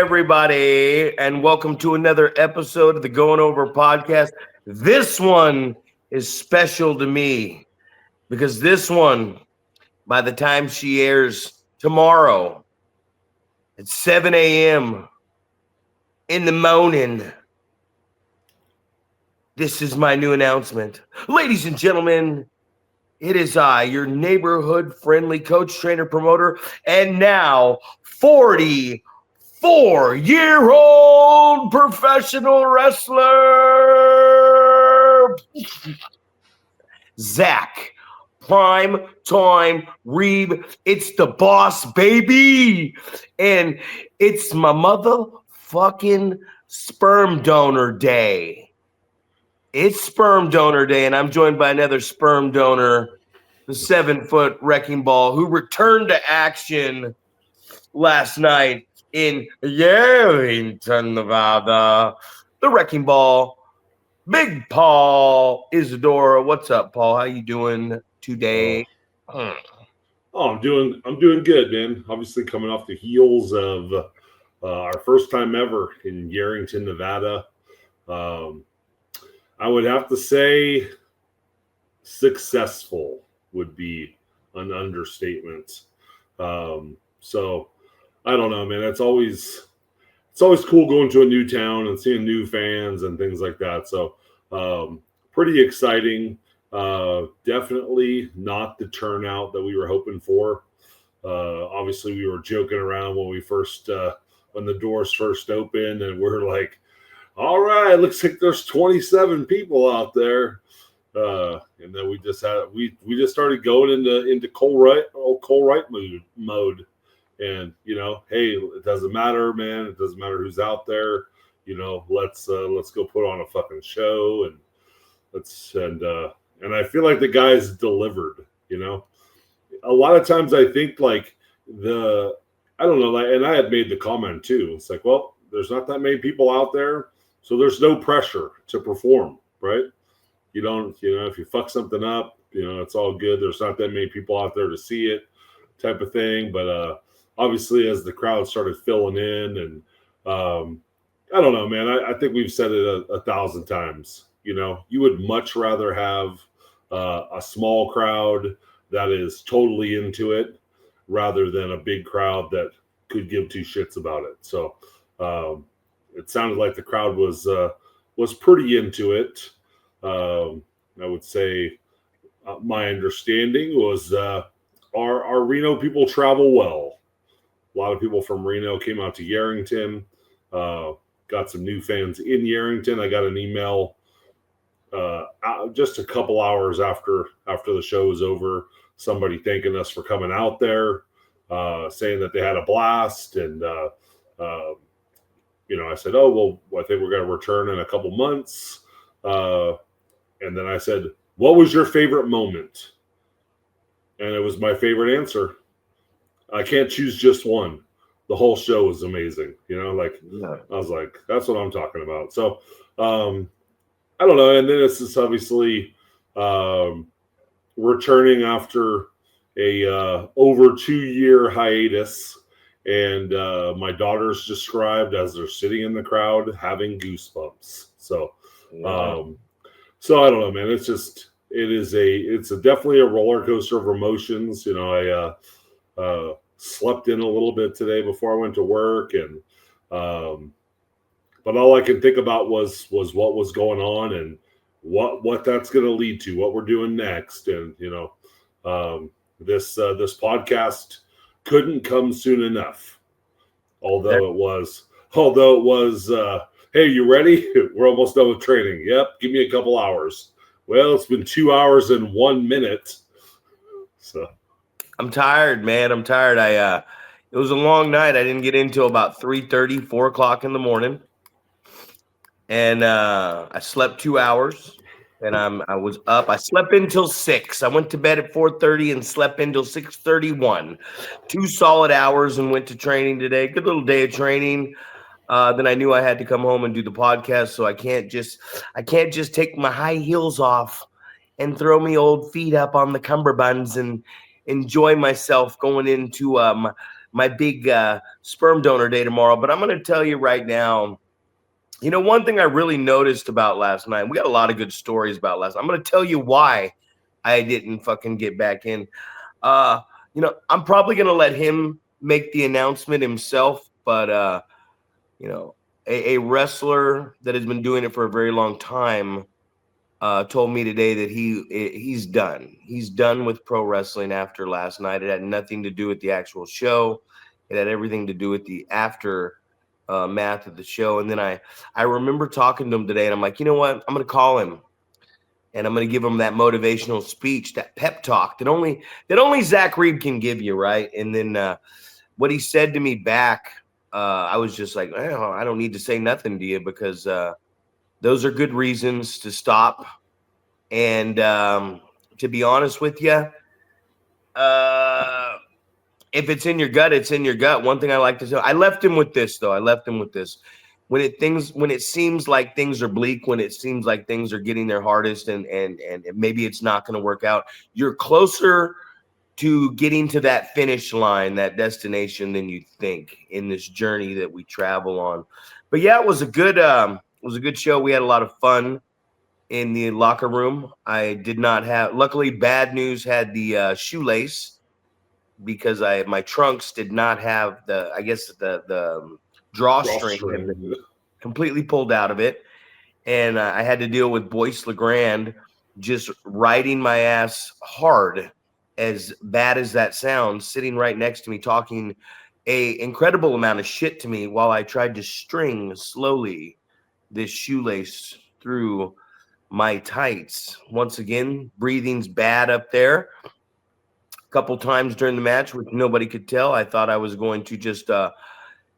everybody, and welcome to another episode of the Going Over podcast. This one is special to me because this one, by the time she airs tomorrow at 7 a.m. in the morning, this is my new announcement. Ladies and gentlemen, it is I, your neighborhood-friendly coach, trainer, promoter, and now 44-year-old professional wrestler, Zack. Prime time Reeb. It's the boss, baby. And it's my motherfucking sperm donor day. It's sperm donor day, and I'm joined by another sperm donor, the 7-foot wrecking ball, who returned to action last night in Yarrington, Nevada. The wrecking ball, Big Paul Isadora. What's up, Paul? How you doing today? I'm doing good, man. Obviously, coming off the heels of our first time ever in Yarrington, Nevada. I would have to say successful would be an understatement. So I don't know, man. It's always cool going to a new town and seeing new fans and things like that. So pretty exciting. Definitely not the turnout that we were hoping for. Obviously, we were joking around when we first when the doors first opened, and we're like, all right, looks like there's 27 people out there. And then we just started going into Cole Wright mode. And hey, it doesn't matter, man. It doesn't matter who's out there. Let's go put on a fucking show, and and I feel like the guys delivered. A lot of times I think like I don't know, and I had made the comment too. It's like, well, there's not that many people out there, so there's no pressure to perform, right? You don't, if you fuck something up, it's all good. There's not that many people out there to see it, type of thing. But obviously, as the crowd started filling in, and I don't know, man. I think we've said it 1,000 times. You would much rather have a small crowd that is totally into it rather than a big crowd that could give two shits about it. So it sounded like the crowd was pretty into it. I would say my understanding was our Reno people travel well. A lot of people from Reno came out to Yarrington, got some new fans in Yarrington. I got an email just a couple hours after the show was over, somebody thanking us for coming out there, saying that they had a blast. And, I said, oh, well, I think we're going to return in a couple months. And then I said, what was your favorite moment? And it was my favorite answer. I can't choose just one. The whole show was amazing. I was like, that's what I'm talking about. So, I don't know. And then it's just obviously returning after a over 2-year hiatus. And my daughter's described as they're sitting in the crowd having goosebumps. So, so I don't know, man. It's definitely a roller coaster of emotions. I slept in a little bit today before I went to work, and but all I can think about was what was going on and what that's going to lead to, what we're doing next. And this podcast couldn't come soon enough. Although it was, hey, you ready? We're almost done with training. Yep, give me a couple hours. Well, it's been 2 hours and 1 minute. So I'm tired, man. I'm tired. It was a long night. I didn't get in until about 3:30, 4 o'clock in the morning. And I slept 2 hours. And I was up. I slept until 6. I went to bed at 4:30 and slept until 6:31. 2 solid hours and went to training today. Good little day of training. Then I knew I had to come home and do the podcast, so I can't just take my high heels off and throw me old feet up on the cummerbunds and enjoy myself going into my big sperm donor day tomorrow. But I'm going to tell you right now, you know, one thing I really noticed about last night, we got a lot of good stories about last night. I'm going to tell you why I didn't fucking get back in. You know, I'm probably going to let him make the announcement himself, but, you know, a wrestler that has been doing it for a very long time told me today that he's done. He's done with pro wrestling after last night. It had nothing to do with the actual show. It had everything to do with the after math of the show. And then I remember talking to him today, and I'm like, you know what? I'm going to call him, and I'm going to give him that motivational speech, that pep talk that only Zack Reeb can give you, right? And then what he said to me back, I was just like, well, I don't need to say nothing to you because those are good reasons to stop. And to be honest with you, if it's in your gut, it's in your gut. One thing I like to say, I left him with this, though. When it seems like things are bleak, when it seems like things are getting their hardest, and maybe it's not going to work out, you're closer to getting to that finish line, that destination, than you think in this journey that we travel on. But yeah, it was a good show. We had a lot of fun in the locker room. I did not have, luckily, Bad News had the shoelace because my trunks did not have the drawstring had been completely pulled out of it. And I had to deal with Boyce LeGrand just riding my ass hard, as bad as that sounds, sitting right next to me, talking a incredible amount of shit to me while I tried to string slowly this shoelace through my tights. Once again, breathing's bad up there. A couple times during the match, which nobody could tell, I thought I was going to just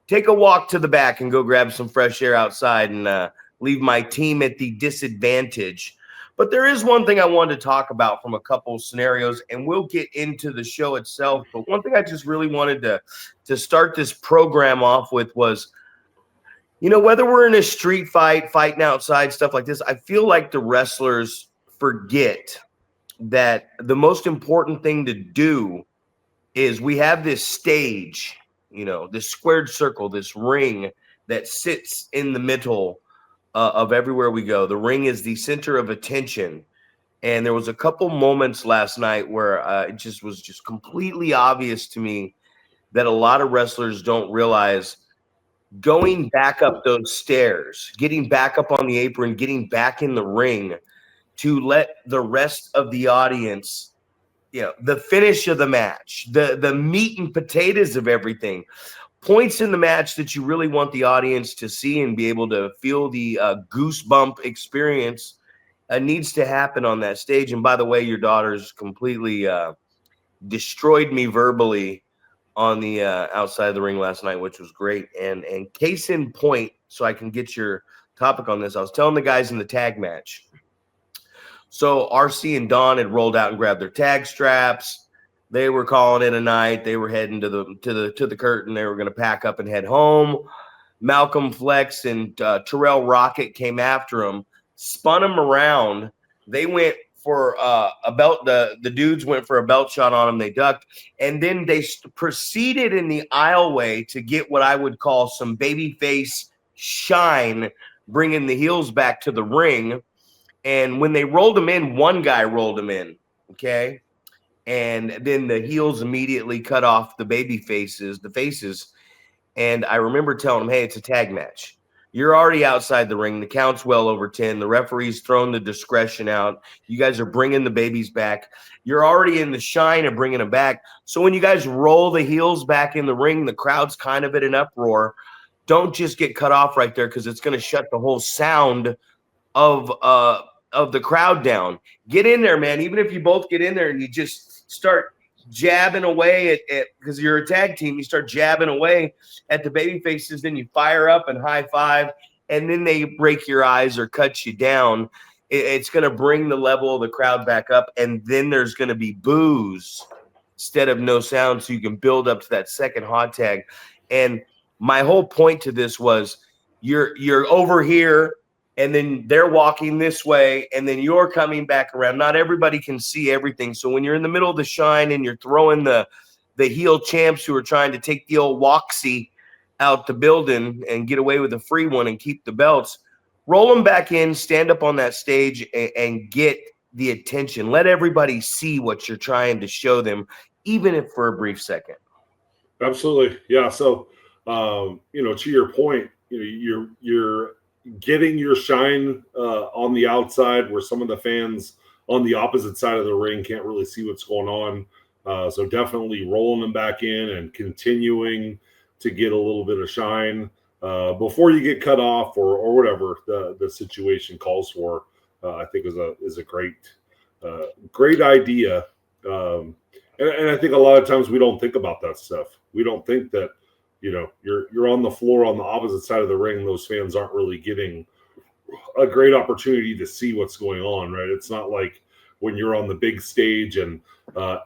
take a walk to the back and go grab some fresh air outside and leave my team at the disadvantage. But there is one thing I wanted to talk about from a couple scenarios, and we'll get into the show itself. But one thing I just really wanted to start this program off with was, you know, whether we're in a street fight, fighting outside, stuff like this, I feel like the wrestlers forget that the most important thing to do is we have this stage, you know, this squared circle, this ring that sits in the middle of everywhere we go. The ring is the center of attention. And there was a couple moments last night where it just was just completely obvious to me that a lot of wrestlers don't realize going back up those stairs, getting back up on the apron, getting back in the ring to let the rest of the audience, you know, the finish of the match, the meat and potatoes of everything, points in the match that you really want the audience to see and be able to feel the goosebump experience needs to happen on that stage. And by the way, your daughter's completely destroyed me verbally on the outside of the ring last night, which was great. And case in point, so I can get your topic on this, I was telling the guys in the tag match. So RC and Dawn had rolled out and grabbed their tag straps. They were calling it a night. They were heading to the curtain. They were going to pack up and head home. Malcolm Flex and Terrell Rocket came after them, spun them around. They went for a belt. The dudes went for a belt shot on them. They ducked, and then they proceeded in the aisleway to get what I would call some babyface shine, bringing the heels back to the ring. And when they rolled him in, one guy rolled him in, okay? And then the heels immediately cut off the faces. And I remember telling him, hey, it's a tag match. You're already outside the ring. The count's well over 10. The referee's thrown the discretion out. You guys are bringing the babies back. You're already in the shine of bringing them back. So when you guys roll the heels back in the ring, the crowd's kind of at an uproar. Don't just get cut off right there, because it's going to shut the whole sound of the crowd down. Get in there, man. Even if you both get in there and you just start jabbing away at because you're a tag team, you start jabbing away at the baby faces, then you fire up and high five, and then they break your eyes or cut you down. It's going to bring the level of the crowd back up, and then there's going to be boos instead of no sound, so you can build up to that second hot tag. And my whole point to this was you're over here, and then they're walking this way, and then you're coming back around. Not everybody can see everything. So when you're in the middle of the shine and you're throwing the the heel champs who are trying to take the old Woxy out the building and get away with a free one and keep the belts. Roll them back in, stand up on that stage, and get the attention. Let everybody see what you're trying to show them, even if for a brief second. Absolutely, yeah. So, to your point, you're getting your shine on the outside, where some of the fans on the opposite side of the ring can't really see what's going on. So definitely rolling them back in and continuing to get a little bit of shine before you get cut off or whatever the situation calls for. I think is a great idea. And I think a lot of times we don't think about that stuff. We don't think that, you're on the floor on the opposite side of the ring. Those fans aren't really getting a great opportunity to see what's going on, right? It's not like when you're on the big stage and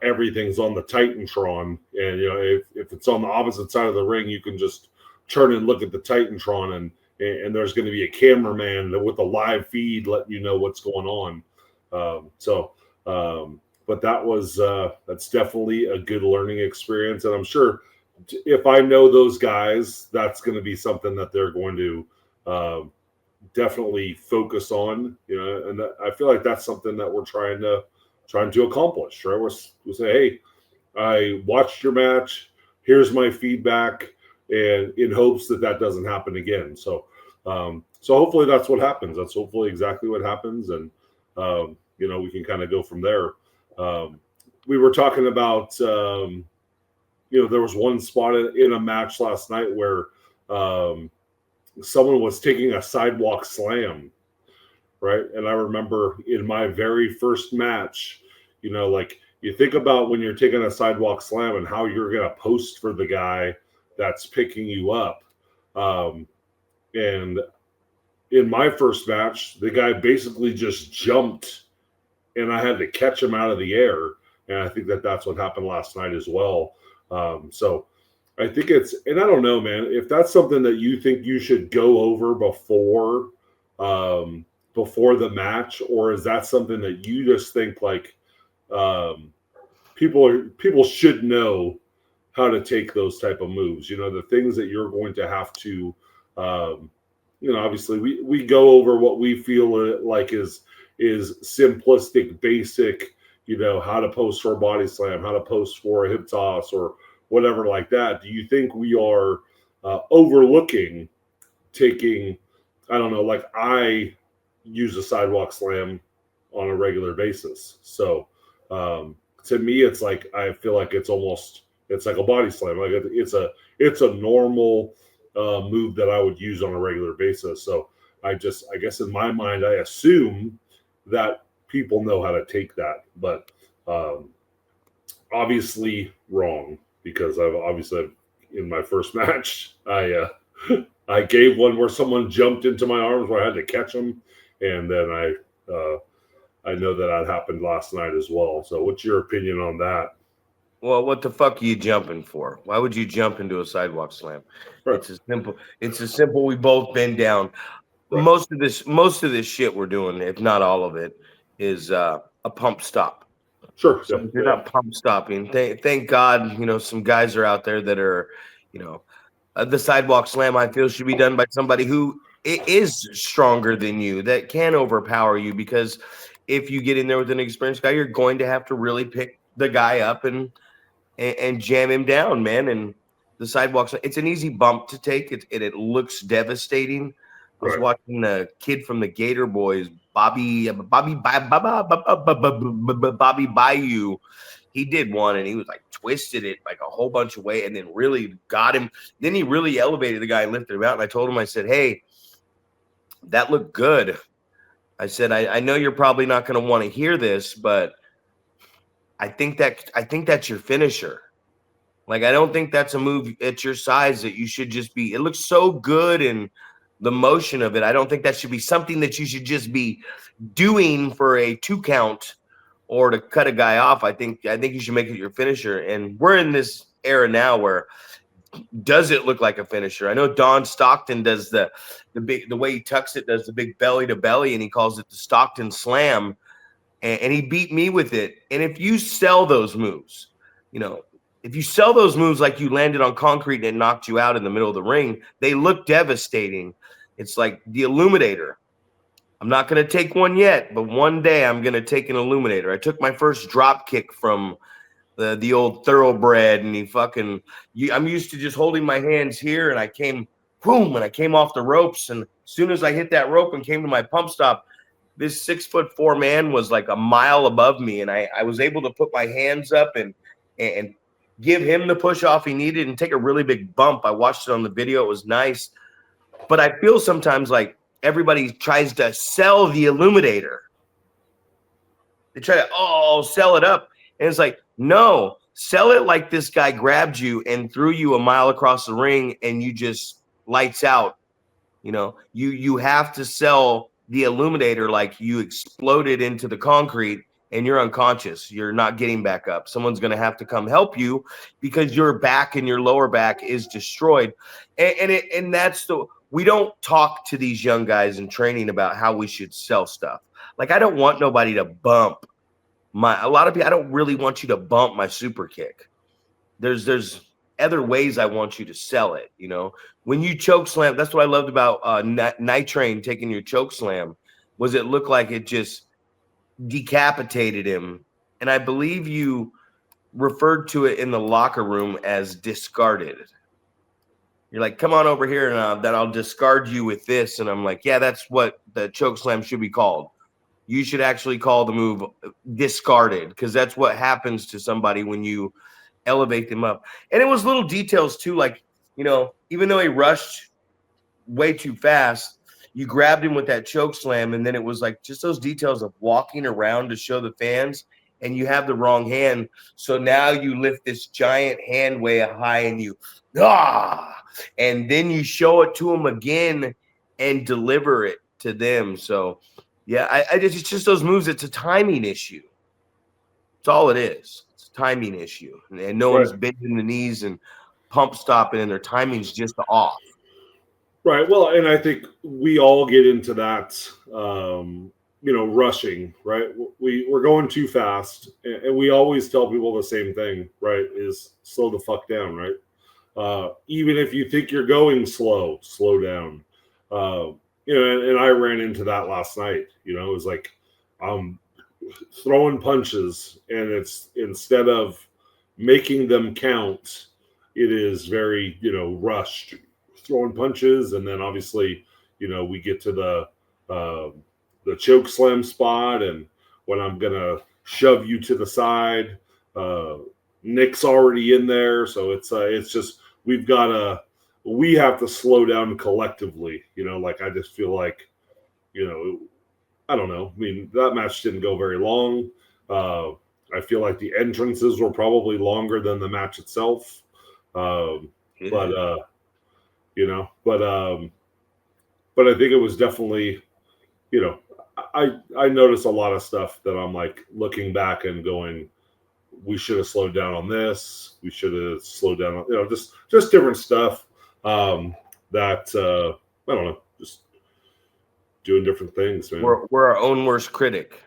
everything's on the Titantron, and if it's on the opposite side of the ring, you can just turn and look at the Titantron, and there's going to be a cameraman with a live feed letting you know what's going on. But that's definitely a good learning experience, and I'm sure if I know those guys, that's going to be something that they're going to definitely focus on, and I feel like that's something that we're trying to accomplish, right? We'll say, hey, I watched your match. Here's my feedback, and in hopes that doesn't happen again. So hopefully that's what happens. That's hopefully exactly what happens, and we can kind of go from there. We were talking about, there was one spot in a match last night where someone was taking a sidewalk slam, right? And I remember in my very first match, you think about when you're taking a sidewalk slam and how you're going to post for the guy that's picking you up. And in my first match, the guy basically just jumped and I had to catch him out of the air. And I think that's what happened last night as well. So I think and I don't know, man, if that's something that you think you should go over before the match, or is that something that you just think like people should know how to take those type of moves, the things that you're going to have to, obviously we go over what we feel like is simplistic, basic, how to post for a body slam, how to post for a hip toss or whatever like that. Do you think we are overlooking taking, I don't know, like I use a sidewalk slam on a regular basis. So to me, it's like, I feel like it's like a body slam. Like it's a normal move that I would use on a regular basis. So I guess in my mind, I assume that people know how to take that, but obviously wrong, because I've in my first match, I gave one where someone jumped into my arms where I had to catch them, and then I know that happened last night as well. So what's your opinion on that? Well, what the fuck are you jumping for? Why would you jump into a sidewalk slam? Right. It's as simple. We've both been down. Right. Most of this shit we're doing, if not all of it, is a pump stop. Sure. So if you're not pump stopping, thank God, some guys are out there that are, the sidewalk slam, I feel, should be done by somebody who is stronger than you, that can overpower you, because if you get in there with an experienced guy, you're going to have to really pick the guy up and jam him down, man. And the sidewalks, it's an easy bump to take. It looks devastating. I was watching the kid from the Gator Boys, Bobby Bayou. He did one, and he was like twisted it like a whole bunch of way, and then really got him. Then he really elevated the guy and lifted him out. And I told him, I said, hey, that looked good. I said, I know you're probably not going to want to hear this, but I think that's your finisher. Like, I don't think that's a move at your size that you should just be. It looks so good, and the motion of it, I don't think that should be something that you should just be doing for a 2 count or to cut a guy off. I think you should make it your finisher. And we're in this era now where, does it look like a finisher? I know Don Stockton does the way he tucks it, does the big belly to belly, and he calls it the Stockton Slam. And he beat me with it. And if you sell those moves, if you sell those moves like you landed on concrete and it knocked you out in the middle of the ring, they look devastating. It's like the Illuminator. I'm not going to take one yet, but one day I'm going to take an Illuminator. I took my first drop kick from the old Thoroughbred, and I'm used to just holding my hands here, and I came, boom, and I came off the ropes. And as soon as I hit that rope and came to my pump stop, this 6'4" man was like a mile above me, and I was able to put my hands up and give him the push off he needed and take a really big bump. I watched it on the video. It was nice. But I feel sometimes like everybody tries to sell the Illuminator. They try to, sell it up. And it's like, no, sell it like this guy grabbed you and threw you a mile across the ring and you just lights out. You know, you have to sell the Illuminator like you exploded into the concrete and you're unconscious. You're not getting back up. Someone's going to have to come help you because your back and your lower back is destroyed. And that's we don't talk to these young guys in training about how we should sell stuff. Like, I don't want nobody to bump a lot of people. I don't really want you to bump my super kick. There's other ways I want you to sell it. You know, when you choke slam, that's what I loved about Night Train taking your choke slam, was it looked like it just decapitated him. And I believe you referred to it in the locker room as discarded. You're like, come on over here and then I'll discard you with this. And I'm like, yeah, that's what the choke slam should be called. You should actually call the move discarded, because that's what happens to somebody when you elevate them up. And it was little details too, like, you know, even though he rushed way too fast, you grabbed him with that choke slam, and then it was like just those details of walking around to show the fans, and you have the wrong hand. So now you lift this giant hand way high and you, and then you show it to them again and deliver it to them. So, yeah, it's just those moves. It's a timing issue. That's all it is. It's a timing issue. And no one's bending the knees and pump stopping, and their timing's just off. Right. Well, and I think we all get into that, rushing, right? We're going too fast, and we always tell people the same thing, right? Is slow the fuck down, right? Even if you think you're going slow down. And I ran into that last night. You know, it was like throwing punches, and it's, instead of making them count, it is very, rushed. Throwing punches, and then obviously, we get to the choke slam spot, and when I'm gonna shove you to the side, Nick's already in there, so it's just we have to slow down collectively. Like, I just feel like, I don't know. I mean, that match didn't go very long. I feel like the entrances were probably longer than the match itself, but I think it was definitely, I noticed a lot of stuff that I'm like looking back and going, we should have slowed down on this. We should have slowed down on, just different stuff that I don't know, just doing different things, man. We're our own worst critic.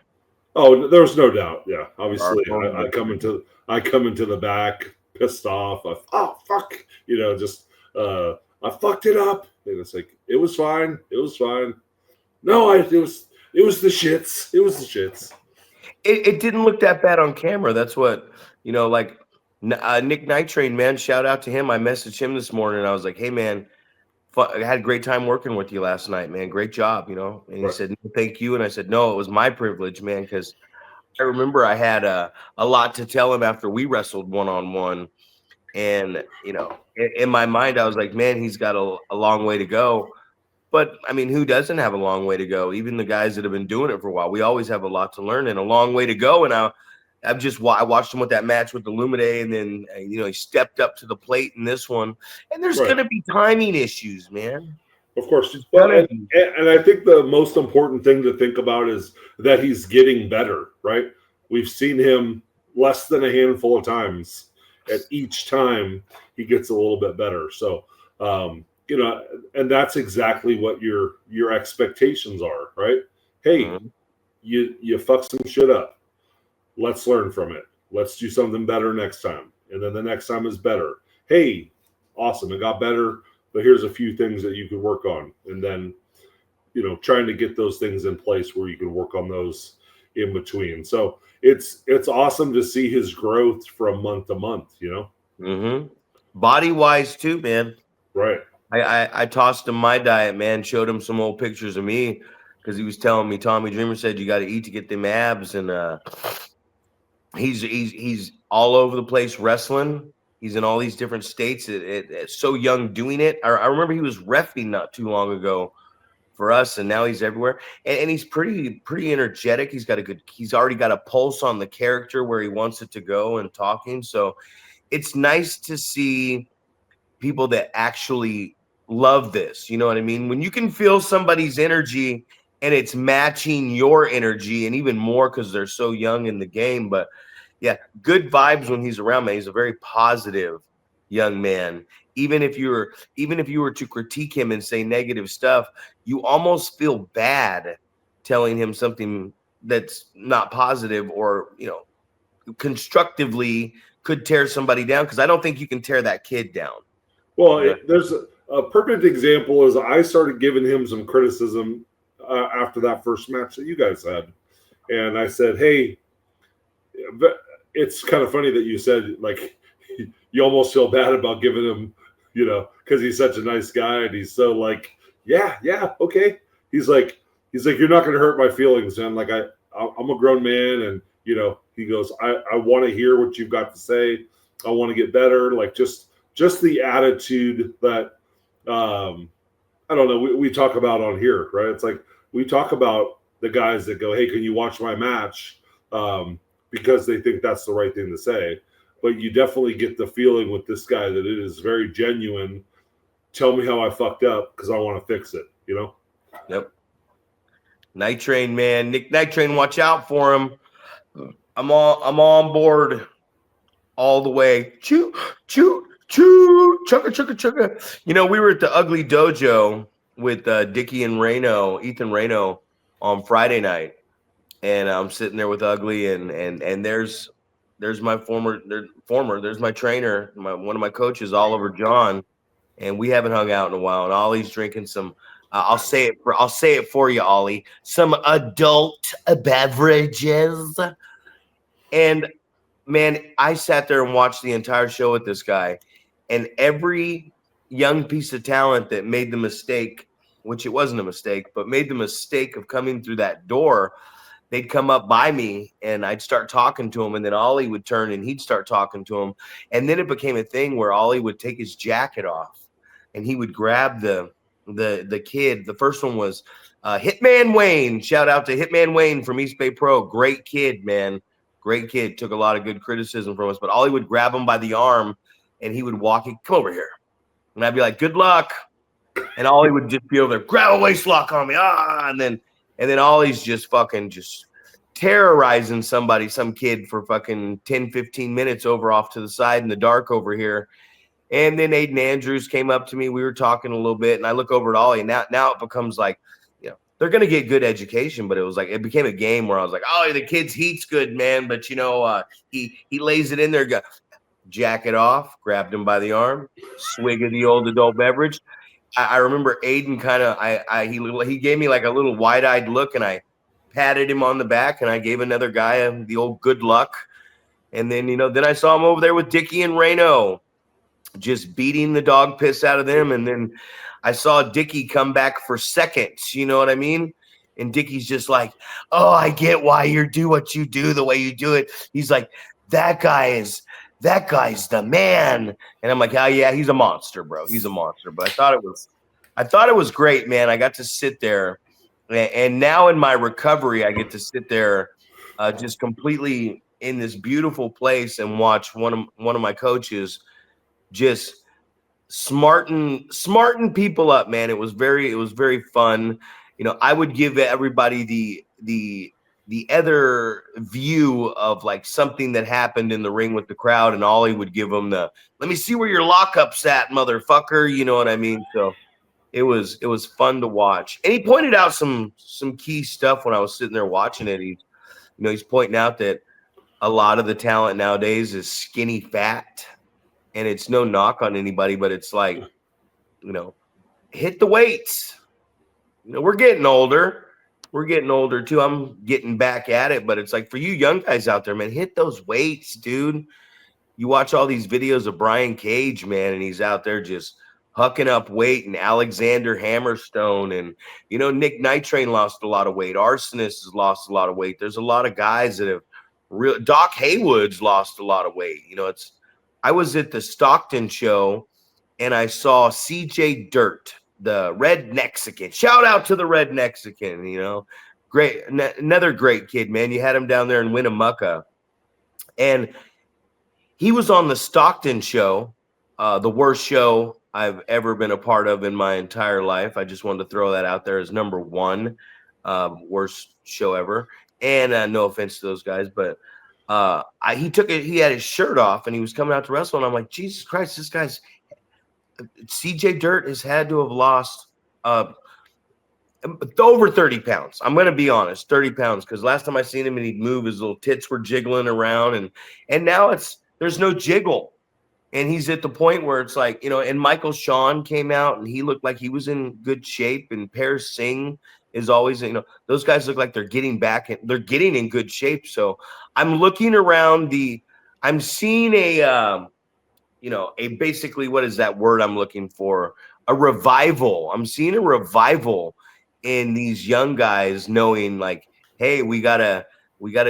Oh, there's no doubt. Yeah, obviously, I come into the back pissed off. Fuck, I fucked it up. And it's like, it was fine. It was fine. No, it was the shits. It was the shits. It didn't look that bad on camera. That's what, like Nick Night Train, man, shout out to him. I messaged him this morning, and I was like, hey, man, I had a great time working with you last night, man. Great job, And he said, no, thank you. And I said, no, it was my privilege, man, because I remember I had a lot to tell him after we wrestled one-on-one. And, in my mind, I was like, man, he's got a long way to go. But, I mean, who doesn't have a long way to go? Even the guys that have been doing it for a while, we always have a lot to learn and a long way to go. And I watched him with that match with the Lumine, and then, he stepped up to the plate in this one. And there's going to be timing issues, man. Of course. Well, and I think the most important thing to think about is that he's getting better, right? We've seen him less than a handful of times. At each time, he gets a little bit better. So, and that's exactly what your expectations are, right? Hey, you fuck some shit up. Let's learn from it. Let's do something better next time. And then the next time is better. Hey, awesome, it got better, but here's a few things that you could work on. And then, trying to get those things in place where you can work on those in between. So it's awesome to see his growth from month to month, Mm-hmm. Body wise too, man. Right. I tossed him my diet, man. Showed him some old pictures of me because he was telling me Tommy Dreamer said you got to eat to get them abs, and he's all over the place wrestling. He's in all these different states. So young doing it. I remember he was reffing not too long ago for us, and now he's everywhere. And he's pretty energetic. He's already got a pulse on the character where he wants it to go and talking. So it's nice to see people that actually love this. You know what I mean? When you can feel somebody's energy and it's matching your energy, and even more because they're so young in the game. But yeah, good vibes when he's around, man. He's a very positive young man. Even if you were to critique him and say negative stuff, you almost feel bad telling him something that's not positive or, constructively could tear somebody down, because I don't think you can tear that kid down. Well, there's a perfect example is I started giving him some criticism after that first match that you guys had. And I said, hey, it's kind of funny that you said, like, you almost feel bad about giving him, because he's such a nice guy. And he's so like, yeah, okay. He's like, you're not going to hurt my feelings, man. Like, I'm a grown man. And, he goes, I want to hear what you've got to say. I want to get better. Like, just the attitude that, I don't know, we talk about on here, right? It's like, we talk about the guys that go, hey, can you watch my match? Because they think that's the right thing to say. But you definitely get the feeling with this guy that it is very genuine. Tell me how I fucked up because I want to fix it, Yep. Night Train, man. Nick Night Train, watch out for him. I'm on board all the way. Choo, choo, choo, chugga, chugga, chugga. We were at the Ugly Dojo with Dickie and Ethan Reno on Friday night. And I'm sitting there with Ugly, and there's my there's my trainer, one of my coaches, Oliver John, and we haven't hung out in a while. And Ollie's drinking some. I'll say it for you, Ollie. Some adult beverages. And man, I sat there and watched the entire show with this guy, and every young piece of talent that made the mistake, which it wasn't a mistake, but made the mistake of coming through that door, they'd come up by me and I'd start talking to him, and then Ollie would turn and he'd start talking to him. And then it became a thing where Ollie would take his jacket off and he would grab the kid. The first one was Hitman Wayne. Shout out to Hitman Wayne from East Bay Pro. Great kid, man. Great kid. Took a lot of good criticism from us, but Ollie would grab him by the arm and he would walk, come over here. And I'd be like, good luck. And Ollie would just be over there, grab a waist lock on me. And then Ollie's just terrorizing some kid for fucking 10, 15 minutes over off to the side in the dark over here. And then Aiden Andrews came up to me. We were talking a little bit, and I look over at Ollie, and now it becomes like, they're going to get good education, but it became a game where I was like, oh, the kid's heat's good, man. But, he lays it in there, jacket off, grabbed him by the arm, swig of the old adult beverage. I remember Aiden he gave me like a little wide-eyed look, and I patted him on the back, and I gave another guy the old good luck. And then, then I saw him over there with Dickie and Reno, just beating the dog piss out of them. And then I saw Dickie come back for seconds, you know what I mean? And Dickie's just like, oh, I get why you do what you do the way you do it. He's like, that guy's the man. And I'm like, oh yeah, he's a monster, bro. He's a monster. But I thought it was great, man. I got to sit there, and now in my recovery, I get to sit there just completely in this beautiful place and watch one of my coaches just smarten people up, man. It was very fun. I would give everybody the other view of like something that happened in the ring with the crowd, and Ollie would give them let me see where your lockup's at, motherfucker. You know what I mean? So it was fun to watch. And he pointed out some key stuff when I was sitting there watching it. He's pointing out that a lot of the talent nowadays is skinny fat, and it's no knock on anybody, but it's like, you know, hit the weights. You know, we're getting older. We're getting older too. I'm getting back at it, but it's like for you young guys out there, man, hit those weights, dude. You watch all these videos of Brian Cage, man, and he's out there just hucking up weight, and Alexander Hammerstone, and Nick Nitrain lost a lot of weight. Arsonist has lost a lot of weight. There's a lot of guys that have Doc Haywood's lost a lot of weight. I was at the Stockton show and I saw CJ Dirt, the Red Mexican. Shout out to the Red Mexican, great, another great kid, man. You had him down there in Winnemucca, and he was on the Stockton show, the worst show I've ever been a part of in my entire life. I just wanted to throw that out there as number one, worst show ever. And no offense to those guys, but he had his shirt off and he was coming out to wrestle, and I'm like, Jesus Christ, this guy's CJ Dirt has had to have lost over 30 pounds. I'm going to be honest, 30 pounds, because last time I seen him and he'd move, his little tits were jiggling around, and now there's no jiggle. And he's at the point where it's like, and Michael Shawn came out and he looked like he was in good shape, and Per Singh is always, those guys look like they're getting back and they're getting in good shape. So I'm looking around I'm seeing a basically, what is that word I'm looking for? A revival. I'm seeing a revival in these young guys, knowing like, hey, we gotta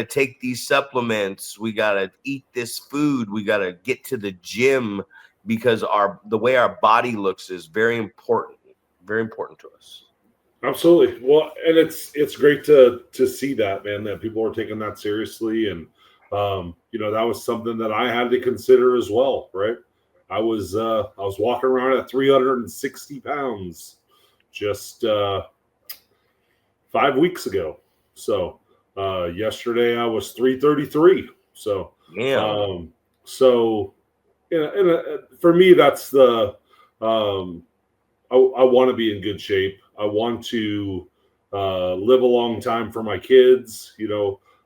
take these supplements, we gotta eat this food, we gotta get to the gym, because the way our body looks is very important to us. Absolutely. Well, and it's great to see that, man, that people are taking that seriously, and that was something that I had to consider as well, right? I was walking around at 360 pounds just 5 weeks ago. So yesterday I was 333. So yeah. For me, that's the I want to be in good shape. I want to live a long time for my kids.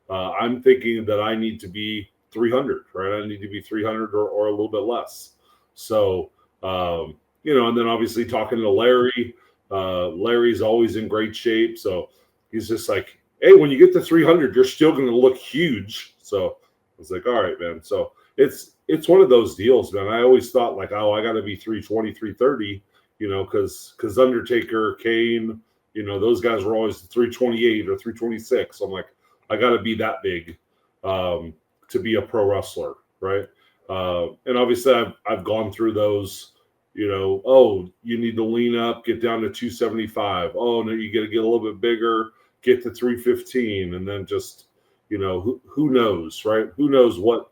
I'm thinking that I need to be 300, right? I need to be 300 or a little bit less. So, and then obviously talking to Larry, Larry's always in great shape. So he's just like, hey, when you get to 300, you're still going to look huge. So I was like, all right, man. So it's one of those deals, man. I always thought like, oh, I got to be 320, 330, because Undertaker, Kane, those guys were always 328 or 326. So I'm like, I got to be that big to be a pro wrestler, right? And obviously I've gone through those, oh, you need to lean up, get down to 275. Oh, no, you got to get a little bit bigger, get to 315. And then just, who knows, right? Who knows what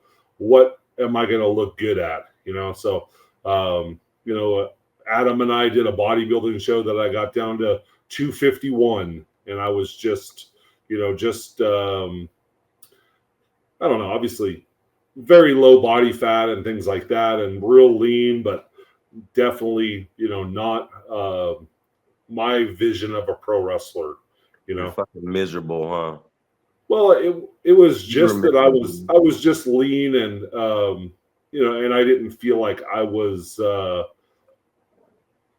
am I going to look good at, So, Adam and I did a bodybuilding show that I got down to 251, and I was just, I don't know, obviously very low body fat and things like that, and real lean, but definitely, not my vision of a pro wrestler, You're fucking miserable, huh? Well, it was just that I was just lean, and and I didn't feel like I was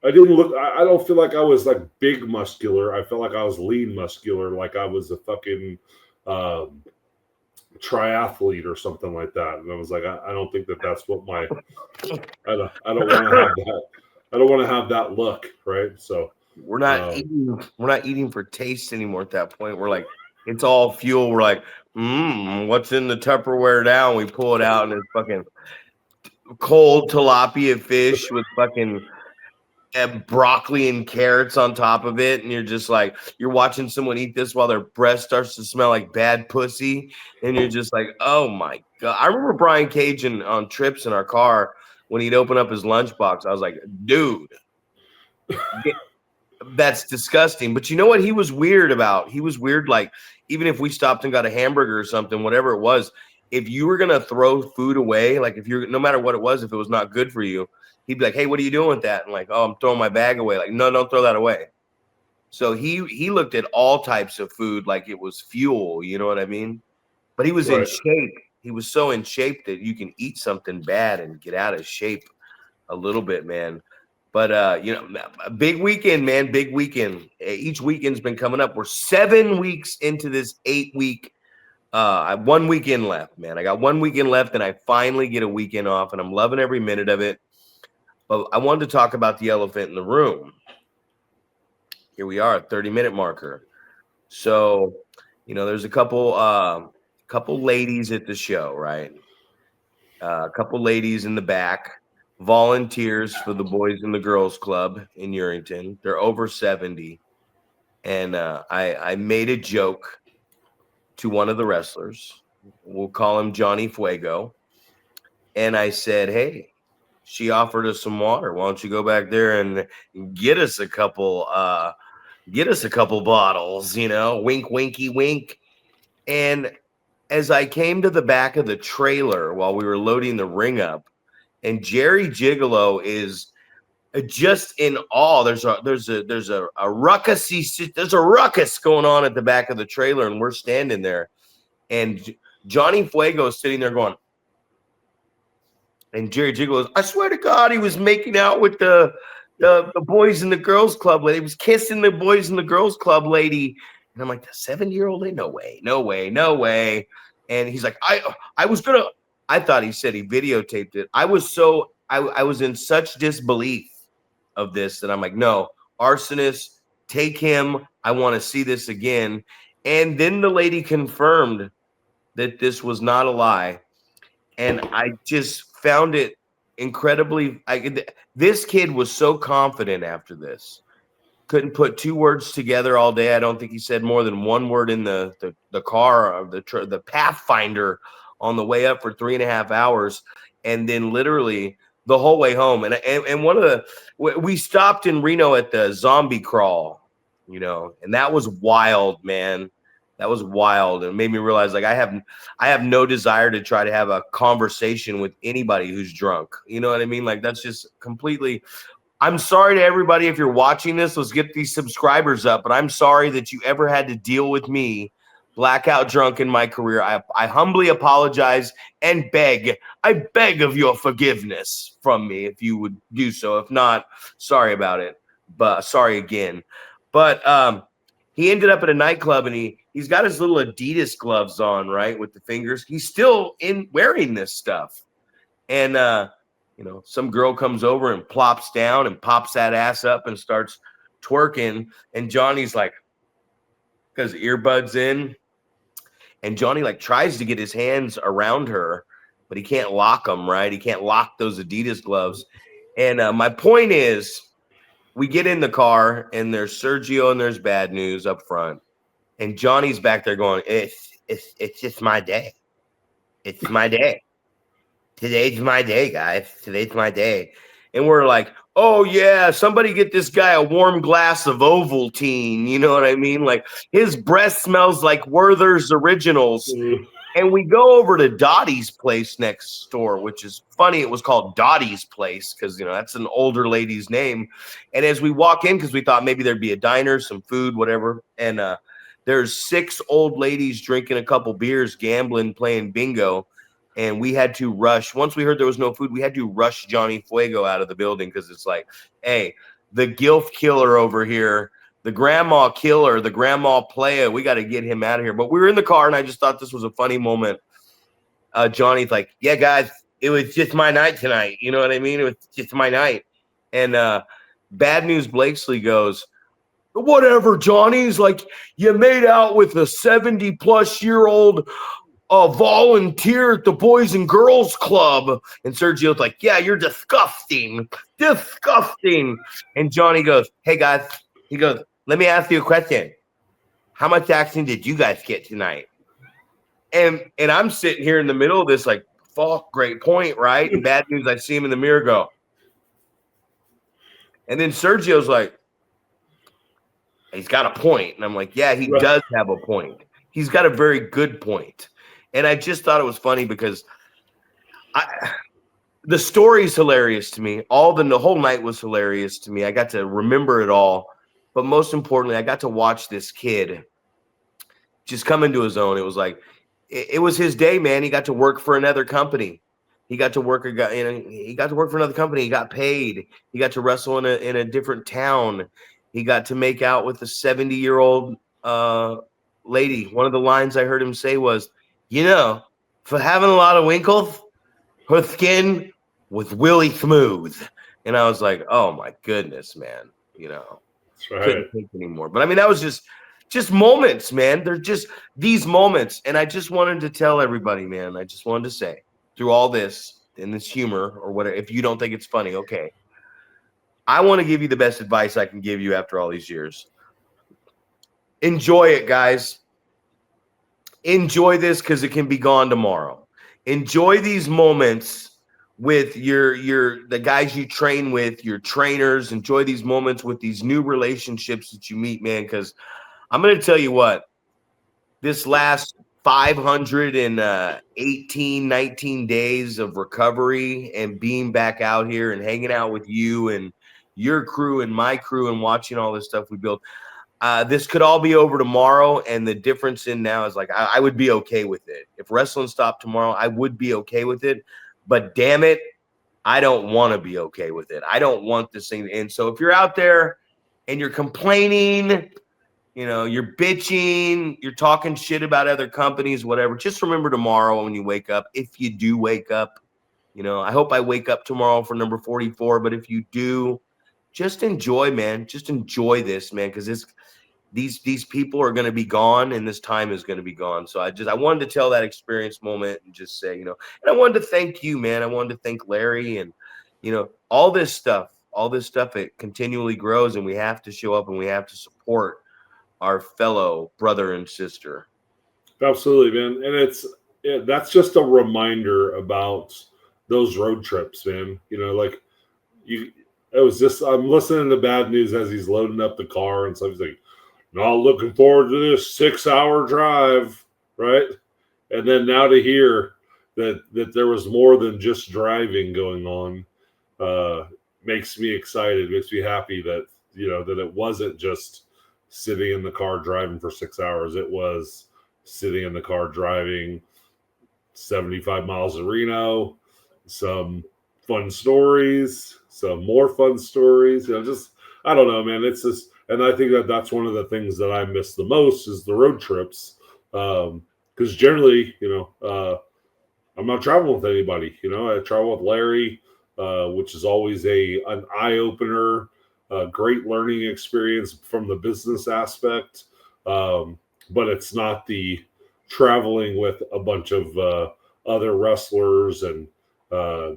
I don't feel like I was like big muscular. I felt like I was lean muscular, like I was a fucking triathlete or something like that. And I was like, I don't think that's what I don't want to have that. I don't want to have that look, right? So we're not eating for taste anymore at that point. We're like, it's all fuel. We're like, what's in the Tupperware now? We pull it out and it's fucking cold tilapia fish with fucking broccoli and carrots on top of it, and you're just like, you're watching someone eat this while their breath starts to smell like bad pussy, and you're just like, oh my god. I remember Brian Cage on trips in our car when he'd open up his lunchbox. I was like, dude, that's disgusting. But you know what he was weird about? He was weird, like, even if we stopped and got a hamburger or something, whatever it was, if you were gonna throw food away, like if you're, no matter what it was, if it was not good for you, he'd be like, hey, what are you doing with that? And like, oh, I'm throwing my bag away. Like, no, don't throw that away. So he looked at all types of food like it was fuel, you know what I mean? But he was in shape. he was so in shape that you can eat something bad and get out of shape a little bit, man. But you know, a big weekend, man, big weekend. Each weekend's been coming up. We're 7 weeks into this 8-week. I have 1 weekend left, man. I got 1 weekend left, and I finally get a weekend off, and I'm loving every minute of it. But I wanted to talk about the elephant in the room. Here we are, 30-minute marker. So, you know, there's a couple ladies at the show, right? A couple ladies in the back, volunteers for the Boys and the Girls Club in Urington. They're over 70. And I made a joke to one of the wrestlers. We'll call him Johnny Fuego. And I said, hey, she offered us some water. Why don't you go back there and get us a couple bottles, you know, wink, winky, wink. And as I came to the back of the trailer while we were loading the ring up, and Jerry Gigolo is just in awe. There's a ruckus going on at the back of the trailer, and we're standing there, and Johnny Fuego is sitting there going, and Jerry Gigolo, I swear to God, he was making out with the Boys and the Girls Club lady. He was kissing the Boys and the Girls Club lady. And I'm like, the 70-year-old lady? No way, no way, no way. And he's like, I thought he said he videotaped it. I was in such disbelief of this that I'm like, no, arsonist, take him. I want to see this again. And then the lady confirmed that this was not a lie. And I just found it incredibly. This kid was so confident after this. Couldn't put two words together all day. I don't think he said more than one word in the car of the Pathfinder on the way up for 3.5 hours, and then literally the whole way home. And we stopped in Reno at the zombie crawl, you know, and that was wild, man. That was wild. And it made me realize, like, I have no desire to try to have a conversation with anybody who's drunk. You know what I mean? Like, that's just completely. I'm sorry to everybody if you're watching this. Let's get these subscribers up. But I'm sorry that you ever had to deal with me blackout drunk in my career. I humbly apologize and I beg of your forgiveness from me if you would do so. If not, sorry about it. But sorry again. But he ended up at a nightclub, and he's got his little Adidas gloves on, right, with the fingers. He's still wearing this stuff. And you know, some girl comes over and plops down and pops that ass up and starts twerking. And Johnny's like, got his earbuds in. And Johnny like tries to get his hands around her, but he can't lock them, right? He can't lock those Adidas gloves. And my point is, we get in the car, and there's Sergio and there's Bad News up front. And Johnny's back there going, it's just my day. It's my day. Today's my day, guys. Today's my day. And we're like, oh, yeah, somebody get this guy a warm glass of Ovaltine. You know what I mean? Like, his breath smells like Werther's Originals. And we go over to Dottie's place next door, which is funny. It was called Dottie's Place because, you know, that's an older lady's name. And as we walk in, because we thought maybe there'd be a diner, some food, whatever. And there's 6 old ladies drinking a couple beers, gambling, playing bingo. And we had to rush. Once we heard there was no food, we had to rush Johnny Fuego out of the building because it's like, hey, the gilf killer over here, the grandma killer, the grandma player, we got to get him out of here. But we were in the car, and I just thought this was a funny moment. Johnny's like, yeah, guys, it was just my night tonight. You know what I mean? It was just my night. And Bad News Blakesley goes, whatever, Johnny's like, you made out with a 70-plus-year-old volunteer at the Boys and Girls Club. And Sergio's like, yeah, you're disgusting. Disgusting. And Johnny goes, hey, guys. He goes, let me ask you a question. How much action did you guys get tonight? And I'm sitting here in the middle of this like, fuck, great point, right? And Bad News, I see him in the mirror go. And then Sergio's like, he's got a point. And I'm like, yeah, he does have a point. He's got a very good point. And I just thought it was funny because the story's hilarious to me. The whole night was hilarious to me. I got to remember it all. But most importantly, I got to watch this kid just come into his own. It was like it was his day, man. He got to work for another company. He got to work. He got to work for another company. He got paid. He got to wrestle in a different town. He got to make out with a 70-year-old lady. One of the lines I heard him say was, for having a lot of winkles, her skin was really smooth. And I was like, oh my goodness, man. That's right. Couldn't think anymore. But I mean, that was just moments, man. They're just these moments. And I just wanted to tell everybody, man, I just wanted to say through all this and this humor or whatever, if you don't think it's funny, okay. I want to give you the best advice I can give you after all these years. Enjoy it, guys. Enjoy this because it can be gone tomorrow. Enjoy these moments with the guys you train with, your trainers. Enjoy these moments with these new relationships that you meet, man, because I'm going to tell you what, this last 518, 19 days of recovery and being back out here and hanging out with you and your crew and my crew and watching all this stuff we built, this could all be over tomorrow. And the difference in now is like, I would be okay with it. If wrestling stopped tomorrow, I would be okay with it. But damn it, I don't want to be okay with it. I don't want this thing to end. So if you're out there and you're complaining, you're bitching, you're talking shit about other companies, whatever, just remember tomorrow when you wake up, if you do wake up, I hope I wake up tomorrow for number 44. But if you do, just enjoy, man. Just enjoy this, man, because these people are going to be gone and this time is going to be gone. So I wanted to tell that experience moment and just say, and I wanted to thank you, man. I wanted to thank Larry and, all this stuff, it continually grows and we have to show up and we have to support our fellow brother and sister. Absolutely, man. And that's just a reminder about those road trips, man. I'm listening to Bad News as he's loading up the car and so he's like, not looking forward to this 6-hour drive, right? And then now to hear that there was more than just driving going on makes me excited, makes me happy that that it wasn't just sitting in the car driving for 6 hours. It was sitting in the car driving 75 miles to Reno, some fun stories, some more fun stories. I don't know, man. It's just. And I think that's one of the things that I miss the most is the road trips. Because generally, I'm not traveling with anybody. I travel with Larry, which is always an eye-opener, great learning experience from the business aspect. But it's not the traveling with a bunch of other wrestlers and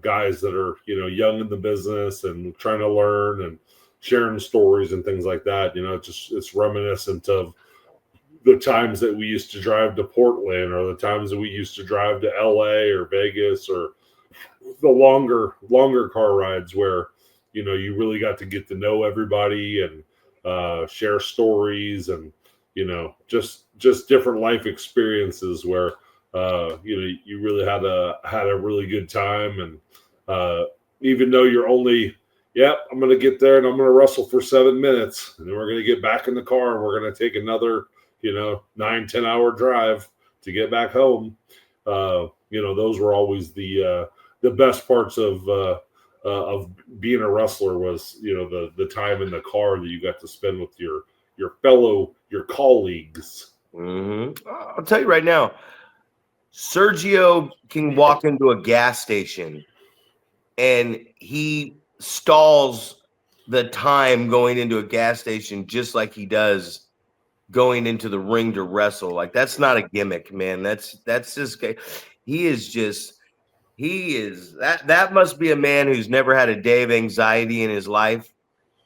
guys that are, young in the business and trying to learn and sharing stories and things like that. It's reminiscent of the times that we used to drive to Portland or the times that we used to drive to LA or Vegas or the longer car rides where, you really got to get to know everybody and share stories and, just different life experiences where, you really had a really good time. And even though you're only, I'm going to get there and I'm going to wrestle for 7 minutes and then we're going to get back in the car and we're going to take another, 9-10 hour drive to get back home. Those were always the best parts of being a wrestler was, the time in the car that you got to spend with your colleagues. Mm-hmm. I'll tell you right now, Sergio can walk into a gas station and he stalls the time going into a gas station just like he does going into the ring to wrestle. Like, that's not a gimmick, man. That's just, that must be a man who's never had a day of anxiety in his life,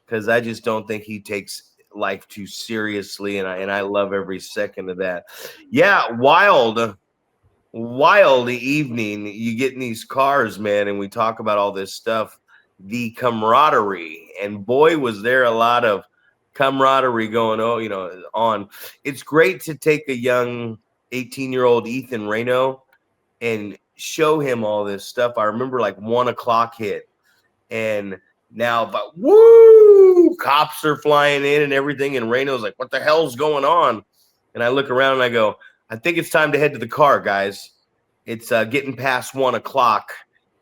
because I just don't think he takes life too seriously, and I love every second of that. Yeah, wild evening. You get in these cars, man, and we talk about all this stuff, the camaraderie, and boy, was there a lot of camaraderie going on. It's great to take a young 18-year-old Ethan Reno and show him all this stuff. I remember like 1 o'clock hit, and now, but woo, cops are flying in and everything, and Reno's like, what the hell's going on? And I look around and I I think it's time to head to the car, guys. It's getting past 1 o'clock,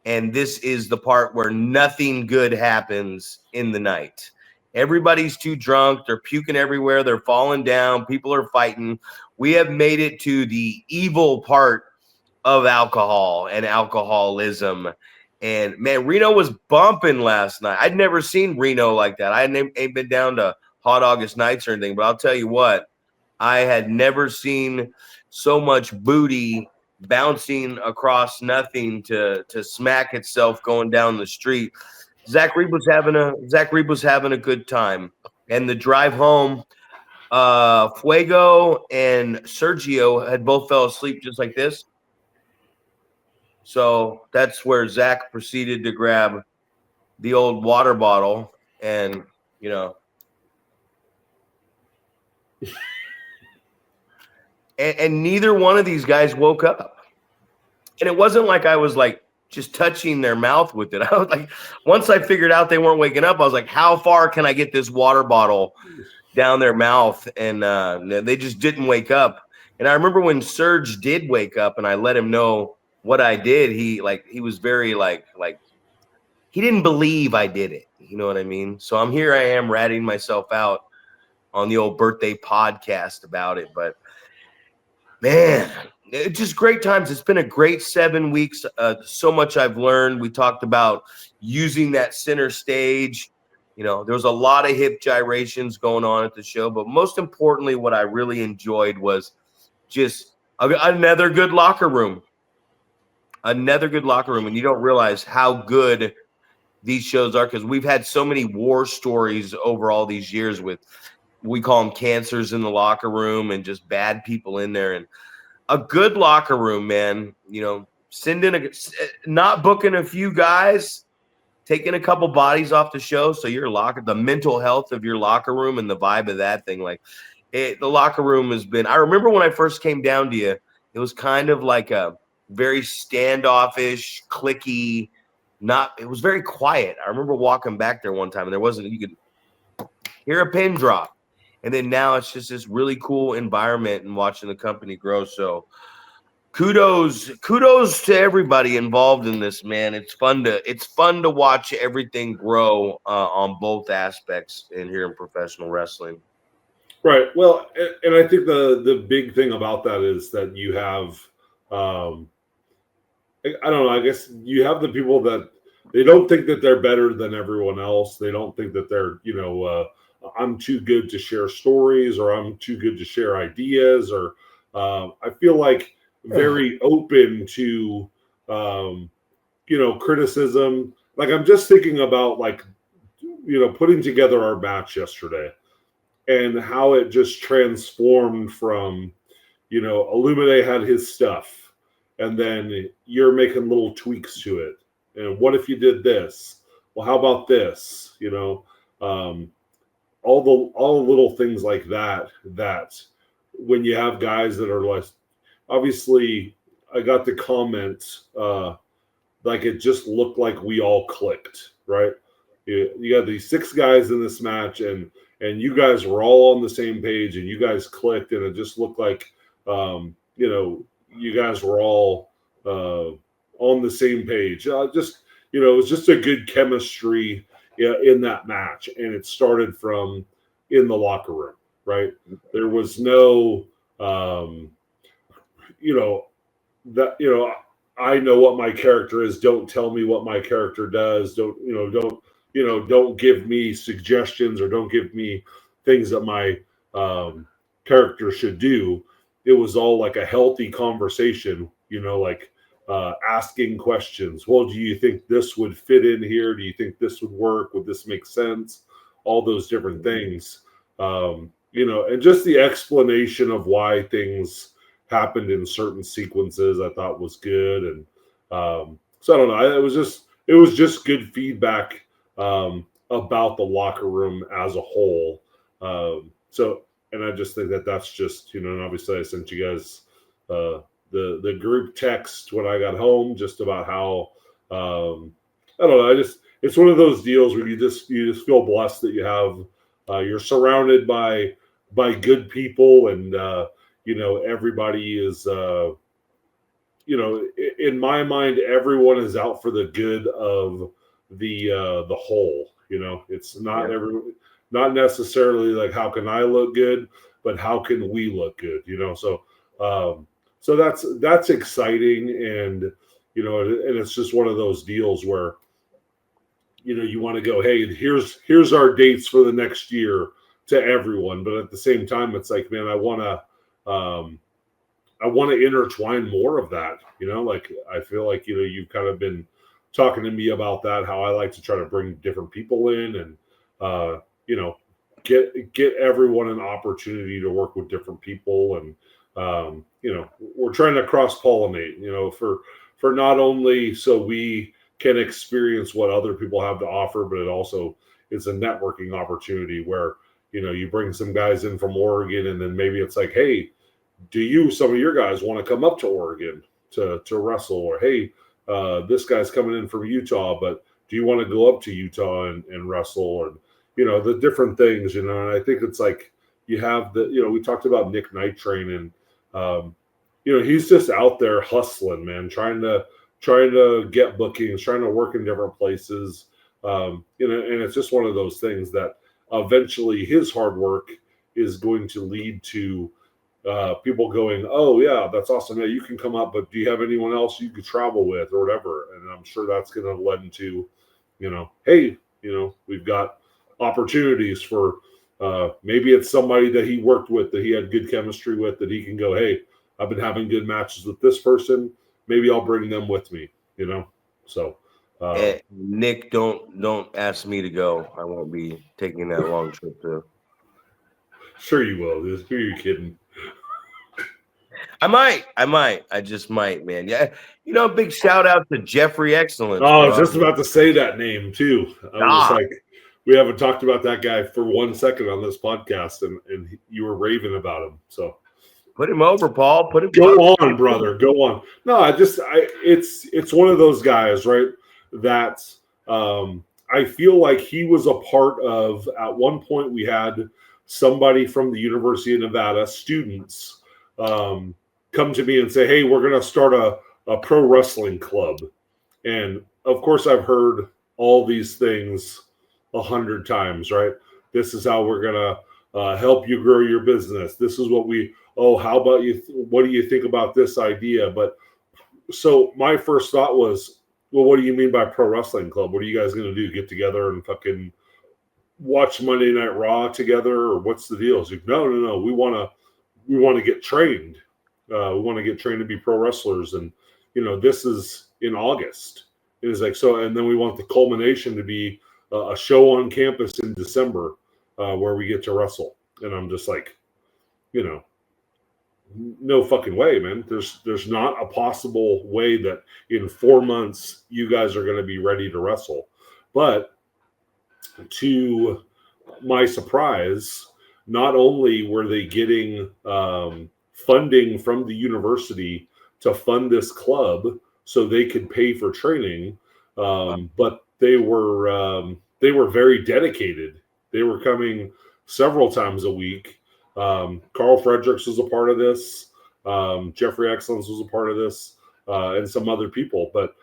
and this is the part where nothing good happens in the night. Everybody's too drunk. They're puking everywhere. They're falling down. People are fighting. We have made it to the evil part of alcohol and alcoholism. And man, Reno was bumping last night. I'd never seen Reno like that. I ain't been down to Hot August Nights or anything, but I'll tell you what, I had never seen so much booty bouncing across nothing to smack itself going down the street. Zack Reeb was having a good time. And the drive home, Fuego and Sergio had both fell asleep just like this. So that's where Zack proceeded to grab the old water bottle and, you know, and neither one of these guys woke up. And it wasn't like I was like just touching their mouth with it. I was like, once I figured out they weren't waking up, I was like, how far can I get this water bottle down their mouth? And they just didn't wake up. And I remember when Serge did wake up and I let him know what I did, he was very like he didn't believe I did it. You know what I mean? So I am ratting myself out on the old birthday podcast about it. But man, it's just great times. It's been a great 7 weeks. So much I've learned. We talked about using that center stage. You know, there was a lot of hip gyrations going on at the show, but most importantly, what I really enjoyed was just another good locker room. Another good locker room. And you don't realize how good these shows are because we've had so many war stories over all these years with, we call them cancers in the locker room and just bad people in there. And a good locker room, man, you know, not booking a few guys, taking a couple bodies off the show. So the mental health of your locker room and the vibe of that thing, the locker room has been, I remember when I first came down to you, it was kind of like a very standoffish, cliquey, it was very quiet. I remember walking back there one time and you could hear a pin drop. And then now it's just this really cool environment and watching the company grow. So kudos to everybody involved in this, man. It's fun to watch everything grow on both aspects in here in professional wrestling. Right. Well, and I think the big thing about that is that you have, I don't know, I guess you have the people that they don't think that they're better than everyone else. They don't think that they're, I'm too good to share stories or I'm too good to share ideas or I feel like very open to, criticism. Like I'm just thinking about putting together our match yesterday and how it just transformed from, Illuminate had his stuff and then you're making little tweaks to it. And what if you did this? Well, how about this? All the little things like that when you have guys that are less, obviously I got the comment like it just looked like we all clicked, right? You got these 6 guys in this match and you guys were all on the same page and you guys clicked and it just looked like you guys were all on the same page. It was just a good chemistry in that match, and it started from in the locker room, right? There was no, I know what my character is. Don't tell me what my character does. Don't give me suggestions or don't give me things that my character should do. It was all like a healthy conversation, asking questions. Well, do you think this would fit in here? Do you think this would work? Would this make sense? All those different things, and just the explanation of why things happened in certain sequences I thought was good. And so I don't know. It was just good feedback about the locker room as a whole. And I just think that that's just, and obviously I sent you guys the group text when I got home just about how, I don't know, it's one of those deals where you just feel blessed that you have, you're surrounded by good people and, everybody is, in my mind, everyone is out for the good of the whole. It's not Yeah. not necessarily like how can I look good, but how can we look good. So that's exciting, and and it's just one of those deals where you want to go, hey, here's our dates for the next year to everyone, but at the same time, it's like, man, I want to intertwine more of that. Like I feel like you've kind of been talking to me about that, how I like to try to bring different people in and get everyone an opportunity to work with different people, and we're trying to cross pollinate, for not only so we can experience what other people have to offer, but it also is a networking opportunity where you bring some guys in from Oregon, and then maybe it's like, hey, do some of your guys want to come up to Oregon to wrestle? Or, hey, this guy's coming in from Utah, but do you want to go up to Utah and wrestle? And, the different things, and I think it's like you have we talked about Nick Night Train, and, he's just out there hustling, man, trying to get bookings, trying to work in different places. And it's just one of those things that eventually his hard work is going to lead to people going, oh yeah, that's awesome. Yeah, you can come up, but do you have anyone else you could travel with or whatever? And I'm sure that's going to lead into, hey, we've got opportunities for maybe it's somebody that he worked with, that he had good chemistry with, that he can go, hey, I've been having good matches with this person. Maybe I'll bring them with me, So Nick, don't ask me to go. I won't be taking that long trip to. Sure you will. Who are you kidding? I might. I just might, man. Yeah. Big shout out to Jeffrey Excellence. Oh, I bro. was just about to say that name too. I was like, we haven't talked about that guy for 1 second on this podcast, and you were raving about him. So put him over, Paul. Go on, brother. Go on. No, it's one of those guys, right? That I feel like he was a part of. At one point, we had somebody from the University of Nevada, students, come to me and say, hey, we're going to start a pro wrestling club. And of course, I've heard all these things 100 times, right? This is how we're going to help you grow your business. This is what how about you? What do you think about this idea? But so my first thought was, well, what do you mean by pro wrestling club? What are you guys going to do? Get together and fucking watch Monday Night Raw together, or what's the deal? It's like, no. We want to get trained. We want to get trained to be pro wrestlers, and this is in August. It is like so, and then we want the culmination to be a show on campus in December where we get to wrestle. And I'm just like, no fucking way, man. There's not a possible way that in 4 months you guys are going to be ready to wrestle. But to my surprise, not only were they getting funding from the university to fund this club so they could pay for training, but they were very dedicated. They were coming several times a week. Carl Fredericks was a part of this. Jeffrey Excellence was a part of this, and some other people. But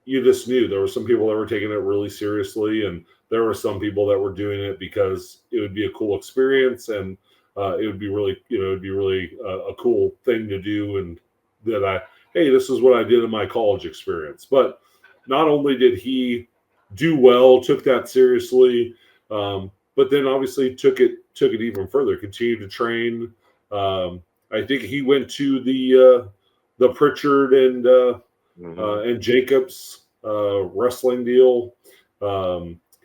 you just knew there were some people that were taking it really seriously, and there were some people that were doing it because it would be a cool experience, and it would be really, a cool thing to do. And that hey, this is what I did in my college experience. But not only did he do well, took that seriously, but then obviously took it even further, continued to train. I think he went to the Pritchard and Jacobs wrestling deal.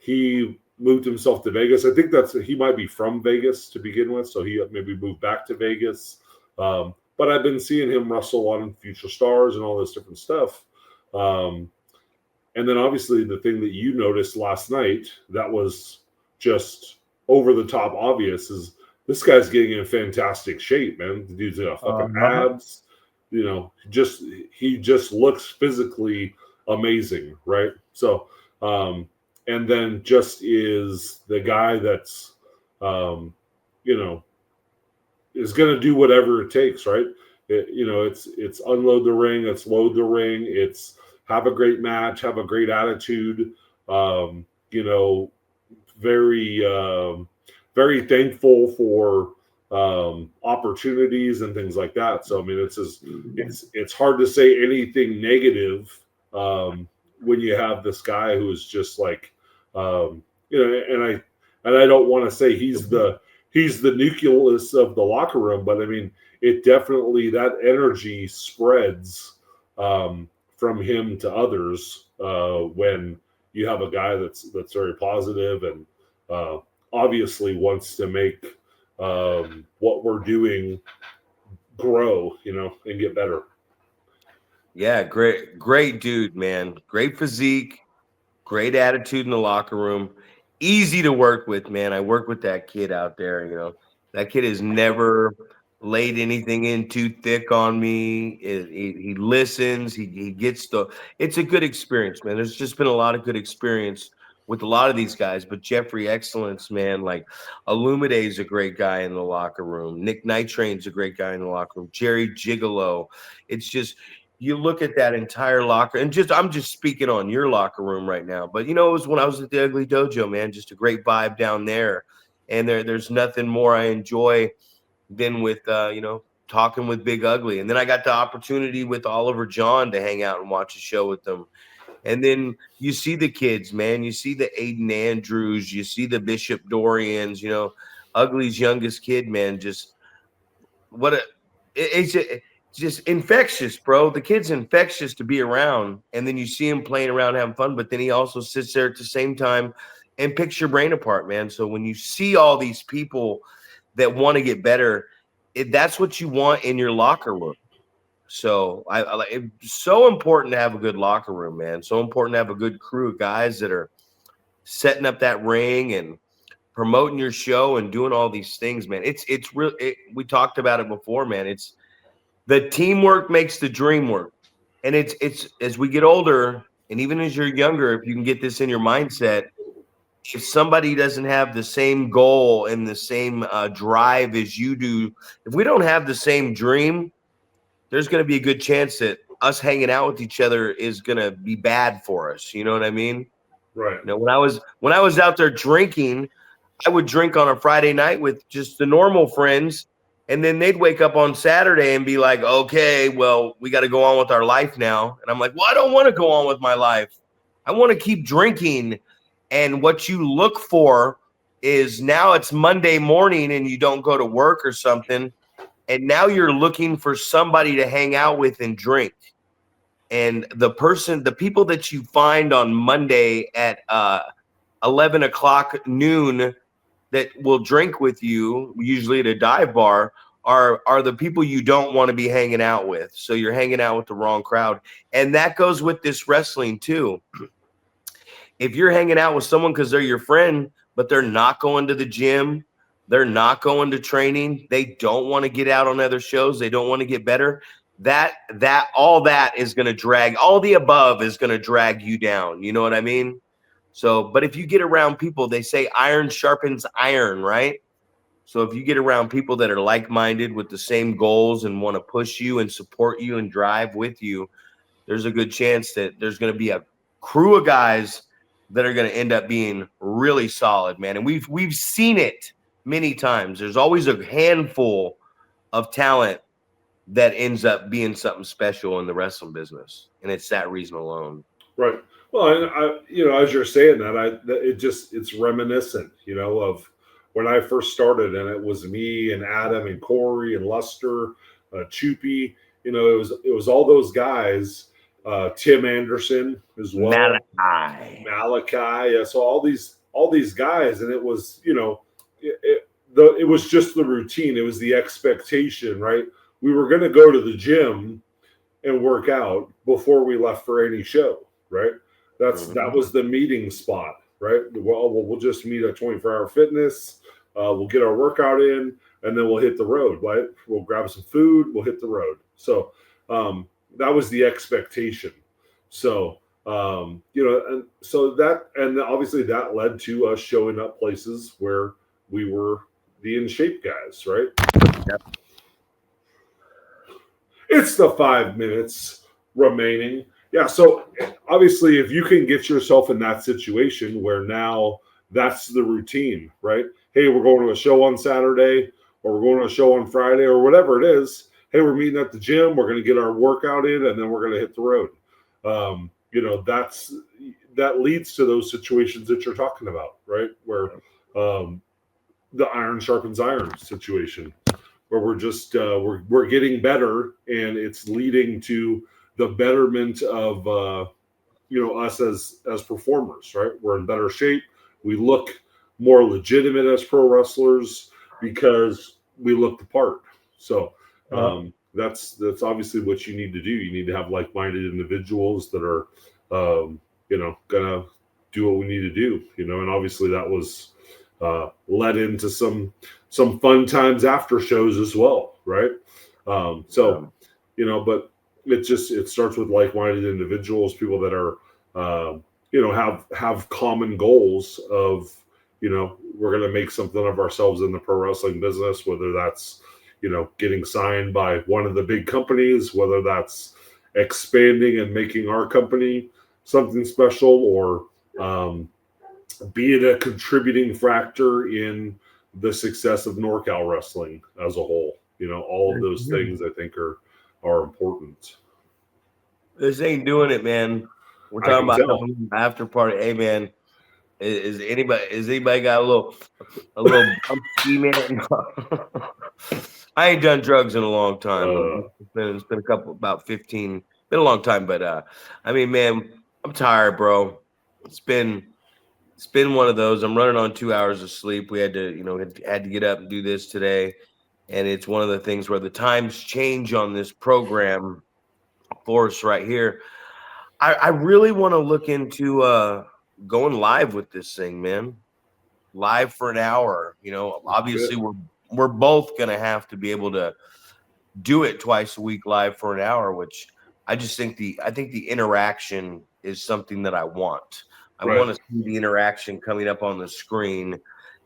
He moved himself to Vegas. I think he might be from Vegas to begin with, so he maybe moved back to Vegas. But I've been seeing him wrestle on Future Stars and all this different stuff. And then obviously the thing that you noticed last night that was just over the top obvious is this guy's getting in fantastic shape, man. The dude's got fucking abs. He just looks physically amazing, right? So, and then just is the guy that's, is going to do whatever it takes, right? It's unload the ring, it's load the ring, it's have a great match, have a great attitude. You know, very very thankful for opportunities and things like that. So I mean, it's hard to say anything negative when you have this guy who is just like, and I don't want to say he's the nucleus of the locker room, but I mean, it definitely, that energy spreads from him to others when you have a guy that's very positive and obviously wants to make what we're doing grow, and get better. Yeah, great dude, man. Great physique, great attitude in the locker room. Easy to work with, man. I work with that kid out there, That kid has never laid anything in too thick on me. He listens, he gets it's a good experience, man. There's just been a lot of good experience with a lot of these guys, but Jeffrey Excellence, man, like Illumide is a great guy in the locker room. Nick Nitrane's a great guy in the locker room. Jerry Gigolo. It's just, you look at that entire locker, and I'm just speaking on your locker room right now, but it was when I was at the Ugly Dojo, man, just a great vibe down there. And there's nothing more I enjoy than with talking with Big Ugly. And then I got the opportunity with Oliver John to hang out and watch a show with them. And then you see the kids, man. You see the Aiden Andrews, you see the Bishop Dorians, Ugly's youngest kid, man. Just it's just infectious, bro. The kid's infectious to be around. And then you see him playing around, having fun, but then he also sits there at the same time and picks your brain apart, man. So when you see all these people that want to get better, that's what you want in your locker room. So it's so important to have a good locker room, man. So important to have a good crew of guys that are setting up that ring and promoting your show and doing all these things, man. It's real. We talked about it before, man. It's the teamwork makes the dream work. And it's as we get older, and even as you're younger, if you can get this in your mindset, if somebody doesn't have the same goal and the same drive as you do, if we don't have the same dream, there's going to be a good chance that us hanging out with each other is going to be bad for us. You know what I mean? Right. When I was out there drinking, I would drink on a Friday night with just the normal friends, and then they'd wake up on Saturday and be like, okay, well, we got to go on with our life now. And I'm like, well, I don't want to go on with my life. I want to keep drinking. And what you look for is, now it's Monday morning and you don't go to work or something, and now you're looking for somebody to hang out with and drink. And the people that you find on Monday at 11 o'clock noon that will drink with you, usually at a dive bar, are the people you don't want to be hanging out with. So you're hanging out with the wrong crowd. And that goes with this wrestling too. If you're hanging out with someone because they're your friend, but they're not going to the gym, they're not going to training, they don't want to get out on other shows, they don't want to get better, all that is going to drag, all the above is going to drag you down. You know what I mean? So, but if you get around people, they say iron sharpens iron, right? So if you get around people that are like-minded with the same goals and want to push you and support you and drive with you, there's a good chance that there's going to be a crew of guys that are going to end up being really solid, man. And we've seen it many times. There's always a handful of talent that ends up being something special in the wrestling business, and it's that reason alone. Right. Well, and as you're saying that, it's reminiscent, of when I first started, and it was me and Adam and Corey and Luster, Choopy. It was all those guys. Tim Anderson as well. Malachi. Yeah. So all these guys, and it was, it was just the routine. It was the expectation, right? We were going to go to the gym and work out before we left for any show, right? That was the meeting spot, right? We'll just meet at 24-hour fitness. We'll get our workout in, and then we'll hit the road, right? We'll grab some food. We'll hit the road. So that was the expectation. So, and so that, and obviously that led to us showing up places where we were the in shape guys, right? Yep. It's the 5 minutes remaining. Yeah, so obviously, if you can get yourself in that situation where now that's the routine, right? Hey, we're going to a show on Saturday, or we're going to a show on Friday, or whatever it is. Hey, we're meeting at the gym. We're going to get our workout in, and then we're going to hit the road. That leads to those situations that you're talking about, right? Where the iron sharpens iron situation, where we're just we're getting better, and it's leading to the betterment of us as performers, right? We're in better shape. We look more legitimate as pro wrestlers because we look the part. So that's obviously what you need to do. You need to have like-minded individuals that are gonna do what we need to do. And obviously that was led into some fun times after shows as well, right? But it starts with like-minded individuals, people that are have common goals of we're going to make something of ourselves in the pro wrestling business, whether that's getting signed by one of the big companies, whether that's expanding and making our company something special, or be it a contributing factor in the success of NorCal wrestling as a whole. All of those things I think are important. This ain't doing it, man. We're talking about the after party. Hey, man, is anybody got a little bumpy, man? I ain't done drugs in a long time. It's been about 15. Been a long time, but I mean, man, I'm tired, bro. It's been one of those. I'm running on 2 hours of sleep. We had to, had to get up and do this today, and it's one of the things where the times change on this program for us right here. I really want to look into going live with this thing, man. Live for an hour. Obviously we're both gonna have to be able to do it twice a week live for an hour, which I think the interaction is something that I want. I want to see the interaction coming up on the screen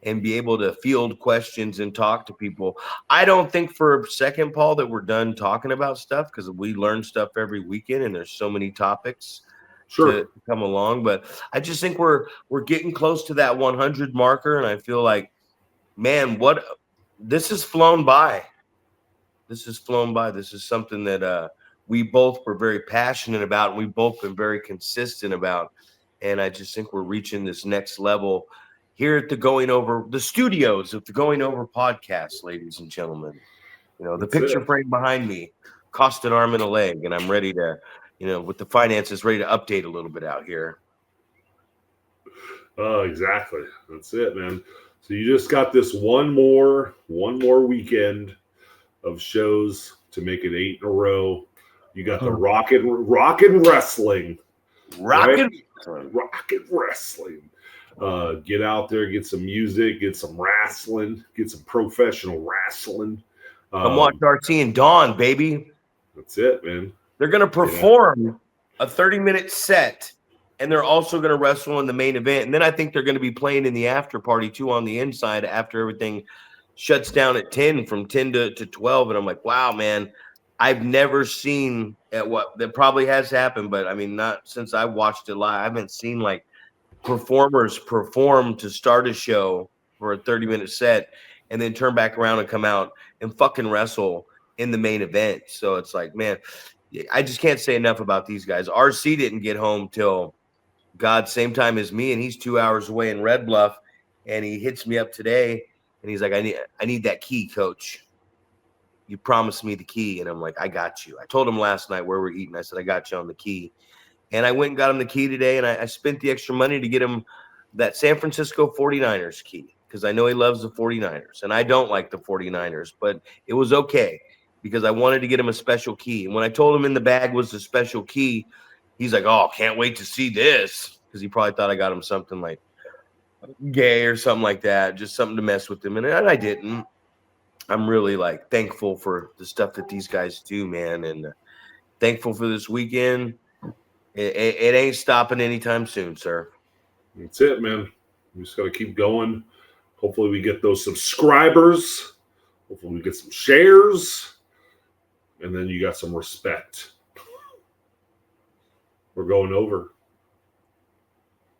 and be able to field questions and talk to people. I don't think for a second, Paul, that we're done talking about stuff, because we learn stuff every weekend and there's so many topics to come along. But I just think we're getting close to that 100 marker, and I feel like, man, this has flown by. This has flown by. This is something that we both were very passionate about, and we've both been very consistent about. And I just think we're reaching this next level here at the Going Over, the studios of the Going Over podcast, ladies and gentlemen. The picture frame behind me cost an arm and a leg, and I'm ready to, with the finances, ready to update a little bit out here. Oh, exactly. That's it, man. So you just got this one more weekend of shows to make it 8 in a row. You got the rockin' wrestling. Rockin' wrestling. Get out there, get some music, get some wrestling, get some professional wrestling. Come watch RT and Dawn, baby. That's it, man. They're going to perform a 30-minute set, and they're also going to wrestle in the main event. And then I think they're going to be playing in the after party, too, on the inside after everything shuts down at 10, from 10 to 12. And I'm like, wow, man, I've never seen that probably has happened, but I mean, not since I watched it live. I haven't seen like performers perform to start a show for a 30-minute set and then turn back around and come out and fucking wrestle in the main event. So it's like, man, I just can't say enough about these guys. RC didn't get home till same time as me, and he's 2 hours away in Red Bluff, and he hits me up today, and he's like, I need that key, coach. You promised me the key. And I'm like, I got you. I told him last night where we're eating. I said, I got you on the key. And I went and got him the key today, and I spent the extra money to get him that San Francisco 49ers key, because I know he loves the 49ers, and I don't like the 49ers, but it was okay because I wanted to get him a special key. And when I told him in the bag was the special key, he's like, oh, can't wait to see this, because he probably thought I got him something like gay or something like that, just something to mess with him. And I didn't. I'm really like thankful for the stuff that these guys do, man, and thankful for this weekend. It ain't stopping anytime soon, sir. That's it, man. We just got to keep going. Hopefully we get those subscribers. Hopefully we get some shares. And then you got some respect. We're going over.